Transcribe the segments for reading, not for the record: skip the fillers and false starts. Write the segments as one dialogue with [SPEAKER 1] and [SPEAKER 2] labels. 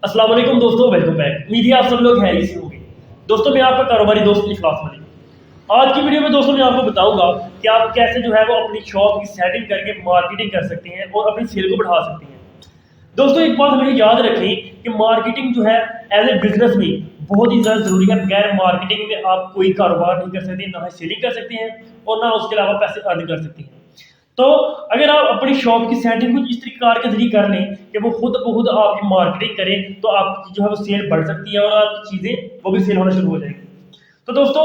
[SPEAKER 1] अस्सलाम वालेकुम दोस्तों, वेलकम बैक। उम्मीद है आप सब लोग हैरी से होंगे। दोस्तों मैं आपका कारोबारी दोस्त इखलास मलिक। आज की वीडियो में दोस्तों मैं आपको बताऊंगा कि आप कैसे जो है वो अपनी शॉप की सेटिंग करके मार्केटिंग कर सकते हैं और अपनी सेल को बढ़ा सकते हैं। दोस्तों एक बात हमें याद रखें कि मार्केटिंग जो है एज ए बिजनेस में बहुत ही ज़्यादा ज़रूरी है। बगैर मार्केटिंग में आप कोई कारोबार नहीं कर सकते, ना ही सेलिंग कर सकते हैं और ना उसके अलावा पैसे अर्न कर सकते हैं। तो अगर आप अपनी शॉप की सेटिंग कुछ इस प्रकार के जरिए कर लें कि वो खुद ब खुद आपकी मार्केटिंग करें, तो आपकी जो है वो सेल बढ़ सकती है और आपकी चीज़ें वो भी सेल होना शुरू हो जाएंगी। तो दोस्तों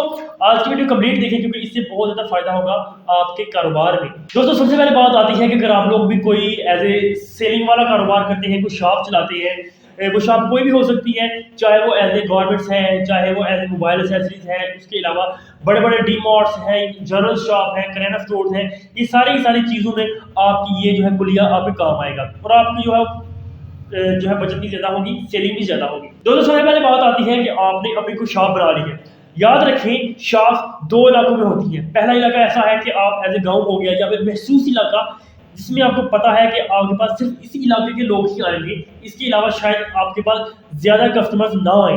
[SPEAKER 1] आज की वीडियो कंप्लीट देखें क्योंकि इससे बहुत ज़्यादा फायदा होगा आपके कारोबार में। दोस्तों सबसे पहले बात आती है कि अगर आप लोग भी कोई एज ए सेलिंग वाला कारोबार करते हैं, कोई शॉप चलाते हैं, वो शॉप कोई भी हो सकती है, चाहे वो एज ए गारमेंट्स है, चाहे वो एज ए मोबाइल एसेसरीज है, उसके अलावा बड़े बड़े डी मार्ट्स हैं, जनरल शॉप है, करियाना स्टोर्स हैं, ये सारी चीज़ों में आपकी ये जो है कुलिया आपके काम आएगा और आपकी जो है बचत भी ज़्यादा होगी, सेलिंग भी ज़्यादा होगी। दोस्तों सबसे पहले बात आती है कि आपने अपनी कोई शॉप बना ली है। याद रखें शॉप दो इलाकों में होती है। पहला इलाका ऐसा है कि आप एज ए गाँव हो गया या फिर महसूस इलाका जिसमें आपको पता है कि आपके पास सिर्फ इसी इलाके के लोग ही आएंगे, इसके अलावा शायद आपके पास ज़्यादा कस्टमर्स ना आए।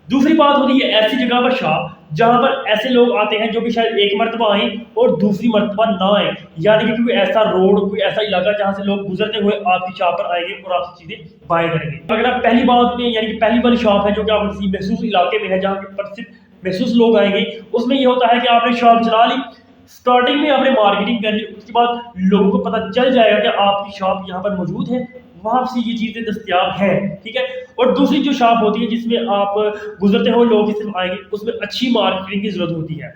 [SPEAKER 1] दूसरी बात होती है ऐसी जगह पर शॉप जहां पर ऐसे लोग आते हैं जो कि शायद एक मरतबा आए और दूसरी मरतबा ना आए, यानी कि कोई ऐसा रोड, कोई ऐसा इलाका जहां से लोग गुजरते हुए आपकी शॉप पर आएंगे और आपसे चीजें बाय करेंगे। अगर आप पहली बात में यानी कि पहली वाली शॉप है जो कि आप किसी महसूस इलाके में है जहाँ पर सिर्फ महसूस लोग आएंगे, उसमें यह होता है कि आपने शॉप चला ली, स्टार्टिंग में आपने मार्केटिंग कर ली, उसके बाद लोगों को पता चल जाएगा कि आपकी शॉप यहाँ पर मौजूद है, वहां से ये चीजें दस्तयाब हैं, ठीक है। और दूसरी जो शॉप होती है जिसमें आप गुजरते हुए लोग सिर्फ आएंगे, उसमें अच्छी मार्केटिंग की जरूरत होती है।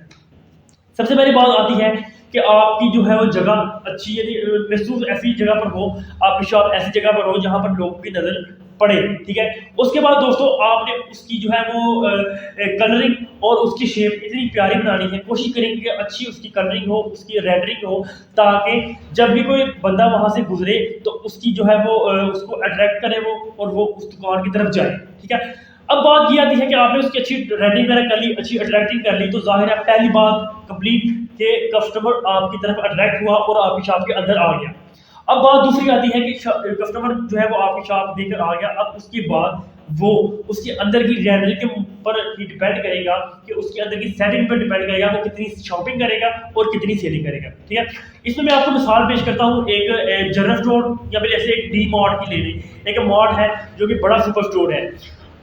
[SPEAKER 1] सबसे पहली बात आती है कि आपकी जो है वो जगह अच्छी, यदि महसूस ऐसी जगह पर हो, आपकी शॉप ऐसी जगह पर हो जहां पर लोगों की नजर पड़े, ठीक है। उसके बाद दोस्तों आपने उसकी जो है वो कलरिंग और उसकी शेप इतनी प्यारी बनानी है, कोशिश करेंगे कि अच्छी उसकी कलरिंग हो, उसकी रेंडरिंग हो, ताकि जब भी कोई बंदा वहां से गुजरे तो उसकी जो है वो उसको अट्रैक्ट करे वो और वो उस दुकान की तरफ जाए, ठीक है। अब बात ये आती है कि आपने उसकी अच्छी रेंडरिंग वगैरह कर ली, अच्छी अट्रैक्टिंग कर ली, तो जाहिर है पहली बात कंप्लीट के कस्टमर आपकी तरफ अट्रैक्ट हुआ और आपकी शॉप के अंदर आ गया। अब बात दूसरी आती है कि कस्टमर जो है वो आपकी शॉप देखकर आ गया, अब उसके बाद वो उसके अंदर की रेंडरिंग के ऊपर ही डिपेंड करेगा कि उसके अंदर की सेटिंग पर डिपेंड करेगा वो कितनी शॉपिंग करेगा और कितनी सेलिंग करेगा, ठीक है। इसमें मैं आपको मिसाल पेश करता हूँ एक जनरल स्टोर या फिर ऐसे एक डी मार्ट की ले लें। एक मार्ट है जो कि बड़ा सुपर स्टोर है,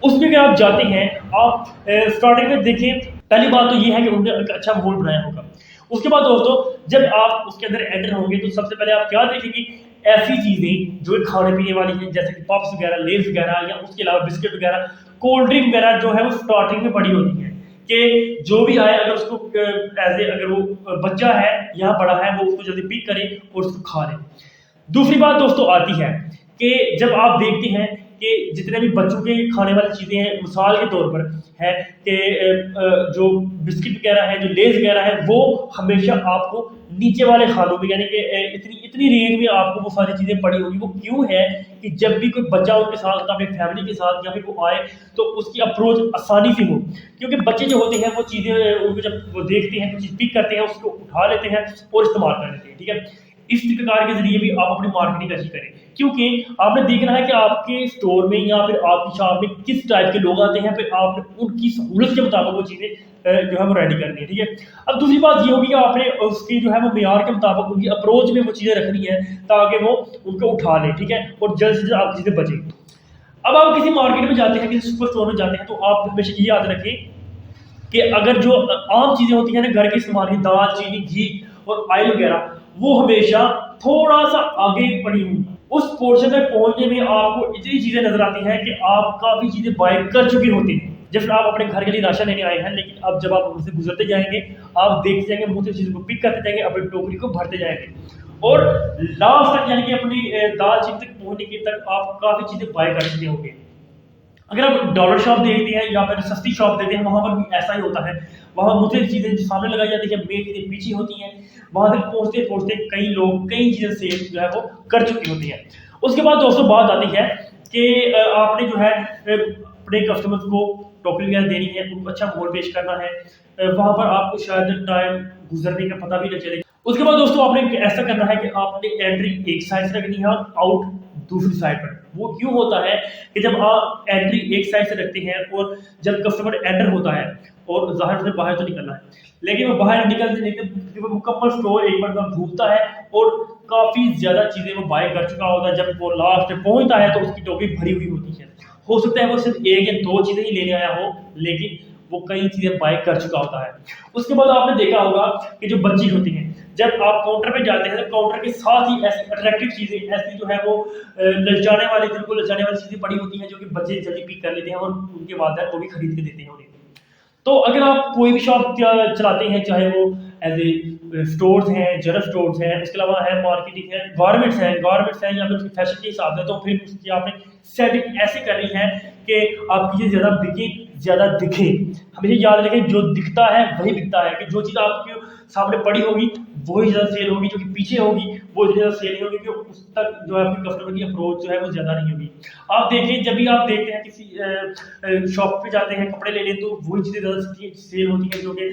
[SPEAKER 1] उसमें अगर आप जाते हैं, आप स्टार्टिंग में देखें, पहली बात तो ये है कि उन्होंने एक अच्छा माहौल बनाया होगा। उसके बाद दोस्तों जब आप उसके अंदर एंटर होंगे तो सबसे पहले आप क्या देखेंगे, ऐसी चीजें जो खाने पीने वाली हैं जैसे कि पॉप्स वगैरह, लेस वगैरह, या उसके अलावा बिस्किट वगैरह, कोल्ड ड्रिंक वगैरह जो है वो स्टार्टिंग में पड़ी होती है कि जो भी आए अगर उसको एज ए अगर वो बच्चा है या बड़ा है वो उसको जल्दी पिक करे और उसको खा ले। दूसरी बात दोस्तों आती है कि जब आप देखते हैं कि जितने भी बच्चों के खाने वाली चीज़ें हैं, मिसाल के तौर पर है कि जो बिस्किट वगैरह है, जो लेस वगैरह है, वो हमेशा आपको नीचे वाले खानों में यानी कि इतनी इतनी रेंज में आपको वो सारी चीज़ें पड़ी होगी। वो क्यों है कि जब भी कोई बच्चा उनके साथ अपनी फैमिली के साथ या फिर वो आए तो उसकी अप्रोच आसानी से हो, क्योंकि बच्चे जो होते हैं वो चीज़ें उनको जब वो देखते हैं, चीज़ पिक करते हैं, उसको उठा लेते हैं और इस्तेमाल कर लेते हैं, ठीक है। इस प्रकार के जरिए भी आप अपनी मार्केटिंग अच्छी करें, क्योंकि आपने देखना है कि आपके स्टोर में या फिर आपकी शॉप में किस टाइप के लोग आते हैं, फिर आपने उनकी सहूलत के मुताबिक वो चीज़ें जो है वो रेडी करनी है, ठीक है। अब दूसरी बात ये होगी कि आपने उसकी जो है वो मेयार के मुताबिक उनकी अप्रोच में वो चीज़ें रखनी है ताकि वो उनको उठा ले, ठीक है, और जल्द से जल्द आपकी चीज़ें बचे। अब आप किसी मार्केट में जाते हैं, किसी सुपर स्टोर में जाते हैं, तो आप हमेशा ये याद रखें कि अगर जो आम चीज़ें होती हैं ना घर के इस्तेमाल की, दाल, चीनी, घी और ऑयल वगैरह, वो हमेशा थोड़ा सा आगे पड़ी हुई, उस पोर्शन में पहुंचने में आपको इतनी चीजें नजर आती हैं कि आप काफी चीजें बाय कर चुके होते हैं। जब आप अपने घर के लिए राशन लेने आए हैं, लेकिन अब जब आप उनसे गुजरते जाएंगे, आप देखते जाएंगे, मुझे चीजों को पिक करते जाएंगे, अपनी टोकरी को भरते जाएंगे और लास्ट तक यानी कि अपनी दाल चीनी तक पहुंचने के तक आप काफी चीजें बाय कर चुके होंगे। अगर आप डॉलर शॉप देखते हैं या फिर सस्ती शॉप देखते हैं, वहां पर भी ऐसा ही होता है। वहां मुझे चीजें जो सामने लगाई जाती है, मेन चीजें पीछे होती हैं, वहां तक पहुंचते पहुंचते कई लोग कई चीजें सेल जो है वो कर चुकी होती हैं। उसके बाद दोस्तों बात आती है कि आपने जो है अपने कस्टमर्स को टोकरी वगैरह देनी है, उनको अच्छा माहौल पेश करना है, वहां पर आपको शायद टाइम गुजरने का पता भी न चले। उसके बाद दोस्तों आपने ऐसा करना है कि आपने एंट्री एक साइड से रखनी है और आउट दूसरी साइड पर। वो क्यों होता है कि जब आप एंट्री एक साइड से रखते हैं और जब कस्टमर एंटर होता है और ज़ाहिर से बाहर तो निकलना है, लेकिन वो बाहर निकलने के वो मुकम्मल स्टोर एक बार घूमता है और काफ़ी ज़्यादा चीज़ें वो बाय कर चुका होता है। जब वो लास्ट में पहुंचता है तो उसकी टोकरी भरी हुई होती है। हो सकता है वो सिर्फ एक या दो चीज़ें ही लेने आया हो, लेकिन वो कई चीज़ें बाय कर चुका होता है। उसके बाद आपने देखा होगा कि जो बच्ची होती हैं, जब आप काउंटर पे जाते हैं तो काउंटर के साथ ही ऐसी अट्रैक्टिव चीज़ें, ऐसी जो है वो ललचाने वाली, दिल को ललचाने वाली चीज़ें पड़ी होती हैं जो कि बच्चे जल्दी पिक कर लेते हैं और उनके वालिदैन वो भी खरीद के देते हैं उन्हें। तो अगर आप कोई भी शॉप चलाते हैं, चाहे वो एज ए स्टोर्स हैं, जनरल स्टोर्स हैं, उसके अलावा है मार्केटिंग है, गारमेंट्स हैं या फिर उसके फैशन के हिसाब से, तो फिर उसकी आपने सेटिंग ऐसी करनी है कि आपकी चीज़ ज़्यादा बिके, ज़्यादा दिखे। हमेशा याद रखें जो दिखता है वही बिकता है, कि जो चीज़ आपके सामने पड़ी होगी वही ज़्यादा सेल होगी, जो कि पीछे होगी वो ज़्यादा सेल नहीं होगी, क्योंकि उस तक जो है आपकी कस्टमर की अप्रोच जो है वो ज़्यादा नहीं होगी। आप देखिए जब भी आप देखते हैं किसी शॉप पे जाते हैं कपड़े लेने, तो वही चीज़ें ज़्यादा सेल होती हैं जो कि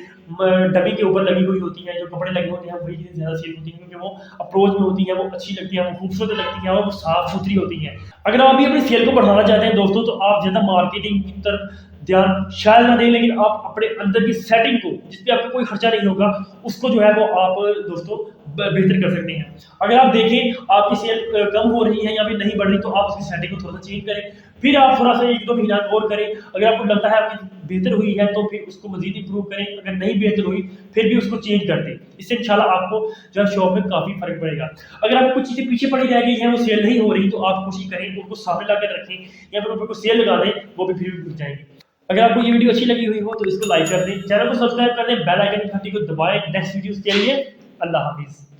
[SPEAKER 1] डमी के ऊपर लगी हुई होती हैं, जो कपड़े लगे होते हैं वही चीज़ें ज़्यादा सेल होती हैं, क्योंकि वो अप्रोच में होती हैं, वो अच्छी लगती हैं, वो खूबसूरत लगती हैं, वो साफ सुथरी होती हैं। अगर आप भी अपनी सेल को बढ़ाना चाहते हैं दोस्तों, तो आप ज़्यादा मार्केटिंग की तरफ ध्यान शायद ना दें, लेकिन आप अपने अंदर की सेटिंग को, जिसपे आपका कोई खर्चा नहीं होगा, उसको जो है वो आप दोस्तों बेहतर कर सकते हैं। अगर आप देखें आपकी सेल कम हो रही है या फिर नहीं बढ़ रही, तो आप उसकी सेटिंग को थोड़ा सा चेंज करें, फिर आप थोड़ा सा 1-2 महीना और करें। अगर आपको लगता है आपकी बेहतर हुई है तो फिर उसको मजीद इंप्रूव करें, अगर नहीं बेहतर हुई फिर भी उसको चेंज कर दें। इससे इंशाल्लाह आपको जो है शॉप में काफ़ी फर्क पड़ेगा। अगर आपको कुछ चीज़ें पीछे पड़ी रह गई हैं, वो सेल नहीं हो रही, तो आप कोशिश करें उनको सामने ला कर रखें या फिर उनको सेल लगा दें, वो भी फिर बिक जाएंगे। अगर आपको ये वीडियो अच्छी लगी हुई हो तो इसको लाइक कर दें, चैनल को सब्सक्राइब कर दें, बेल आइकन घंटी को दबाएं नेक्स्ट वीडियोस के लिए। अल्लाह हाफिज़।